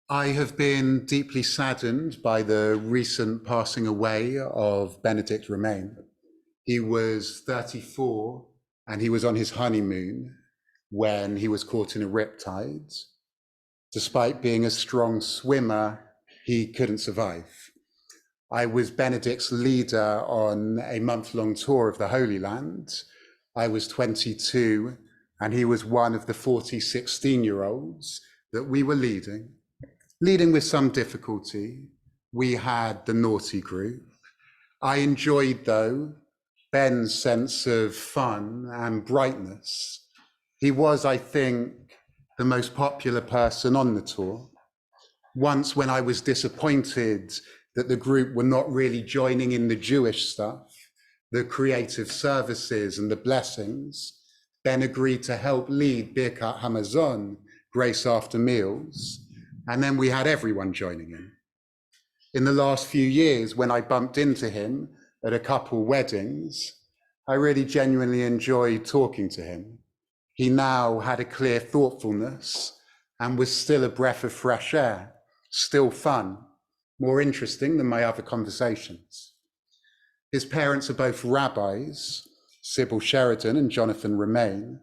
I have been deeply saddened by the recent passing away of Benedict Remain. He was 34 and he was on his honeymoon when he was caught in a riptide. Despite being a strong swimmer, he couldn't survive. I was Benedict's leader on a month-long tour of the Holy Land. I was 22 and he was one of the 40 16-year-olds that we were leading with some difficulty. We had the naughty group. I enjoyed, though, Ben's sense of fun and brightness. He was, I think, the most popular person on the tour. Once, when I was disappointed that the group were not really joining in the Jewish stuff, the creative services and the blessings, Ben agreed to help lead Birkat Hamazon, Grace After Meals, and then we had everyone joining in. In the last few years, when I bumped into him at a couple weddings, I really genuinely enjoyed talking to him. He now had a clear thoughtfulness and was still a breath of fresh air, still fun, more interesting than my other conversations. His parents are both rabbis, Sybil Sheridan and Jonathan Remain,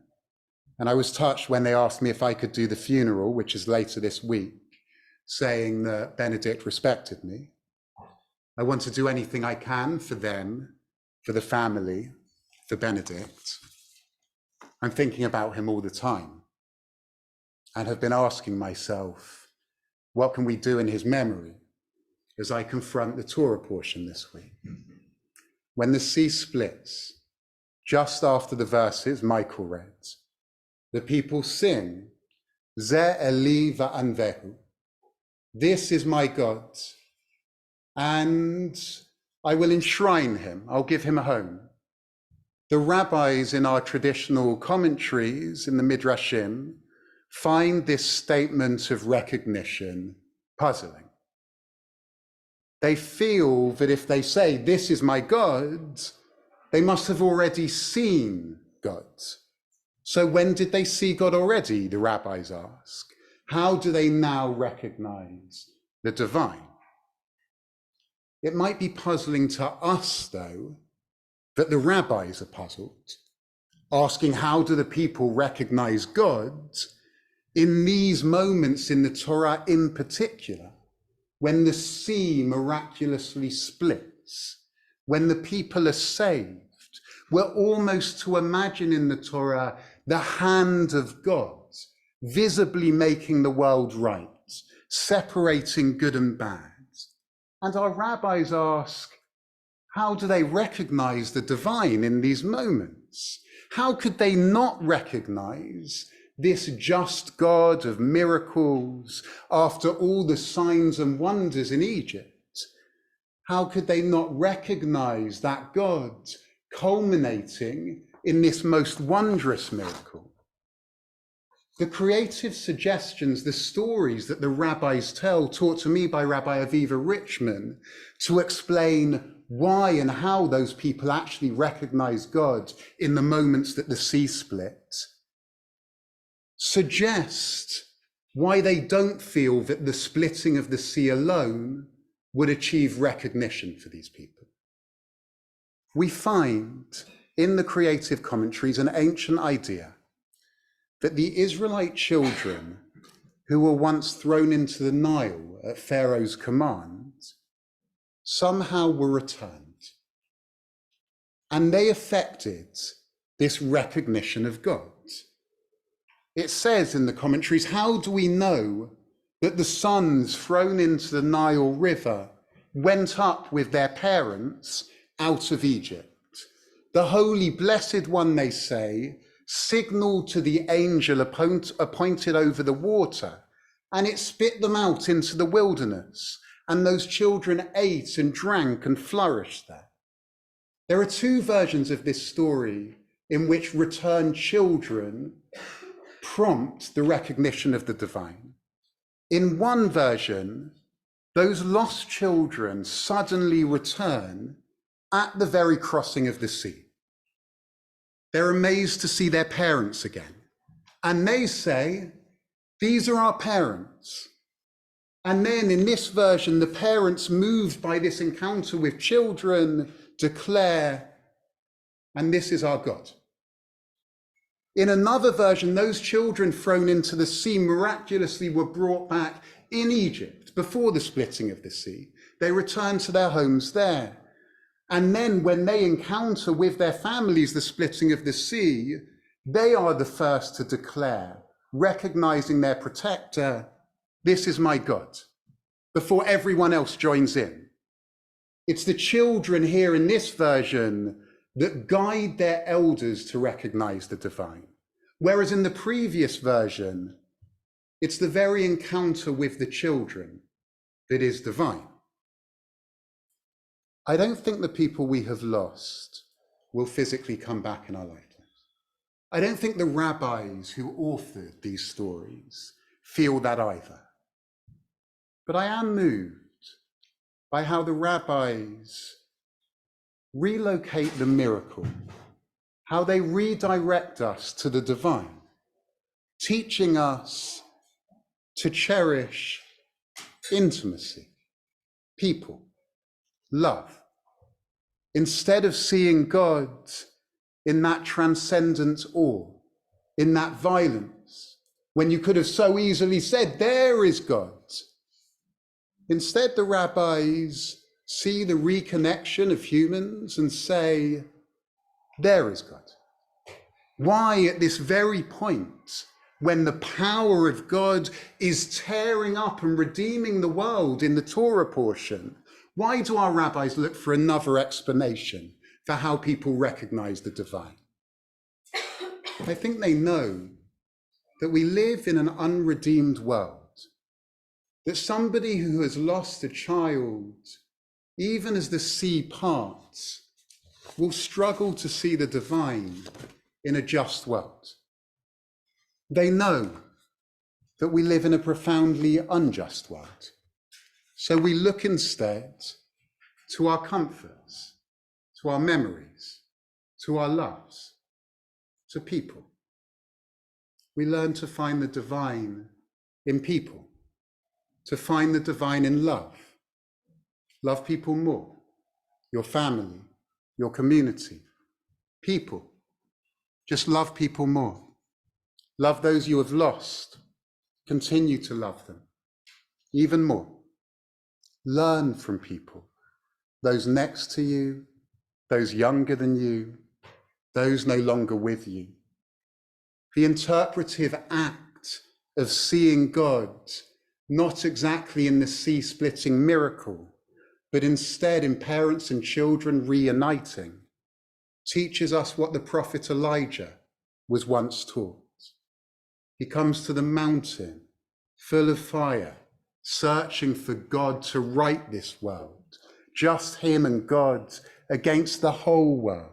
and I was touched when they asked me if I could do the funeral, which is later this week, saying that Benedict respected me. I want to do anything I can for them, for the family, for Benedict. I'm thinking about him all the time and have been asking myself, what can we do in his memory as I confront the Torah portion this week? When the sea splits, just after the verses Michael read, the people sing, Ze Eli va'anvehu. This is my God, and I will enshrine him. I'll give him a home. The rabbis in our traditional commentaries in the Midrashim find this statement of recognition puzzling. They feel that if they say, this is my God, they must have already seen God. So when did they see God already, the rabbis ask? How do they now recognize the divine? It might be puzzling to us, though, that the rabbis are puzzled, asking how do the people recognize God in these moments in the Torah in particular, when the sea miraculously splits, when the people are saved. We're almost to imagine in the Torah the hand of God visibly making the world right, separating good and bad. And our rabbis ask, how do they recognize the divine in these moments? How could they not recognize this just God of miracles after all the signs and wonders in Egypt? How could they not recognize that God culminating in this most wondrous miracle? The creative suggestions, the stories that the rabbis tell, taught to me by Rabbi Aviva Richman, to explain why and how those people actually recognize God in the moments that the sea split, suggest why they don't feel that the splitting of the sea alone would achieve recognition for these people. We find in the creative commentaries an ancient idea that the Israelite children who were once thrown into the Nile at Pharaoh's command somehow were returned. And they affected this recognition of God. It says in the commentaries, how do we know that the sons thrown into the Nile River went up with their parents out of Egypt? The Holy Blessed One, they say, signaled to the angel appointed over the water, and it spit them out into the wilderness, and those children ate and drank and flourished there. There are two versions of this story in which returned children prompt the recognition of the divine. In one version, those lost children suddenly return at the very crossing of the sea. They're amazed to see their parents again. And they say, these are our parents. And then in this version, the parents, moved by this encounter with children, declare, and this is our God. In another version, those children thrown into the sea miraculously were brought back in Egypt before the splitting of the sea. They returned to their homes there. And then when they encounter with their families the splitting of the sea, they are the first to declare, recognizing their protector, this is my God, before everyone else joins in. It's the children here in this version that guide their elders to recognize the divine. Whereas in the previous version, it's the very encounter with the children that is divine. I don't think the people we have lost will physically come back in our lifetimes. I don't think the rabbis who authored these stories feel that either. But I am moved by how the rabbis relocate the miracle, how they redirect us to the divine, teaching us to cherish intimacy, people, love, instead of seeing God in that transcendent awe, in that violence, when you could have so easily said, there is God. Instead, the rabbis see the reconnection of humans and say, there is God. Why at this very point, when the power of God is tearing up and redeeming the world in the Torah portion, why do our rabbis look for another explanation for how people recognize the divine? I think they know that we live in an unredeemed world, that somebody who has lost a child, even as the sea parts, will struggle to see the divine in a just world. They know that we live in a profoundly unjust world. So we look instead to our comforts, to our memories, to our loves, to people. We learn to find the divine in people, to find the divine in love. Love people more, your family, your community, people. Just love people more. Love those you have lost. Continue to love them even more. Learn from people, those next to you, those younger than you, those no longer with you. The interpretive act of seeing God, not exactly in the sea-splitting miracle, but instead in parents and children reuniting, teaches us what the prophet Elijah was once taught. He comes to the mountain full of fire, searching for God to right this world, just him and God against the whole world.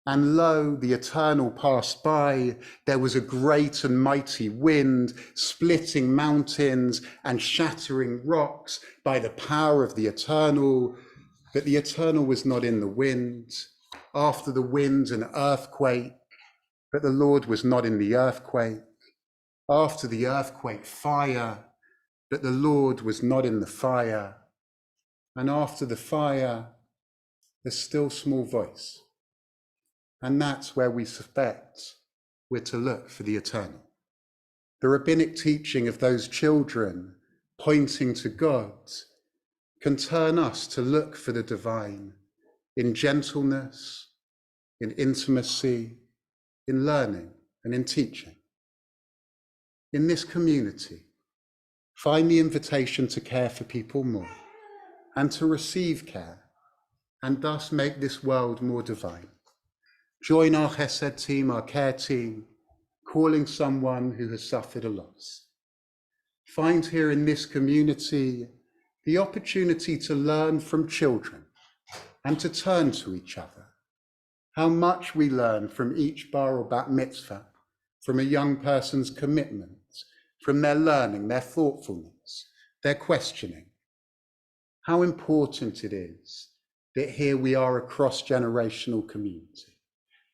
And lo, the eternal passed by. There was a great and mighty wind, splitting mountains and shattering rocks by the power of the eternal. But the eternal was not in the wind. After the wind, an earthquake, but the Lord was not in the earthquake. After the earthquake, fire, but the Lord was not in the fire. And after the fire, the still small voice. And that's where we suspect we're to look for the eternal. The rabbinic teaching of those children pointing to God can turn us to look for the divine in gentleness, in intimacy, in learning, and in teaching. In this community, find the invitation to care for people more and to receive care, and thus make this world more divine. Join our Chesed team, our care team, calling someone who has suffered a loss. Find here in this community the opportunity to learn from children and to turn to each other. How much we learn from each bar or bat mitzvah, from a young person's commitment, from their learning, their thoughtfulness, their questioning. How important it is that here we are a cross-generational community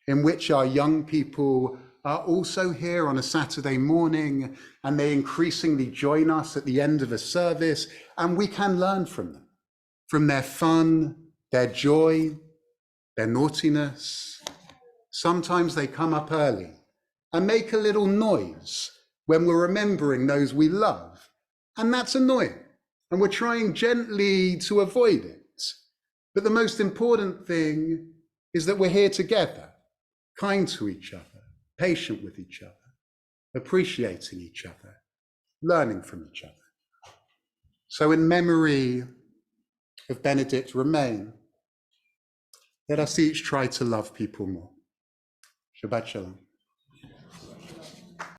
in which our young people are also here on a Saturday morning, and they increasingly join us at the end of a service, and we can learn from them, from their fun, their joy, their naughtiness. Sometimes they come up early and make a little noise when we're remembering those we love, and that's annoying, and we're trying gently to avoid it. But the most important thing is that we're here together, kind to each other, patient with each other, appreciating each other, learning from each other. So in memory of Benedict Remain, let us each try to love people more. Shabbat Shalom.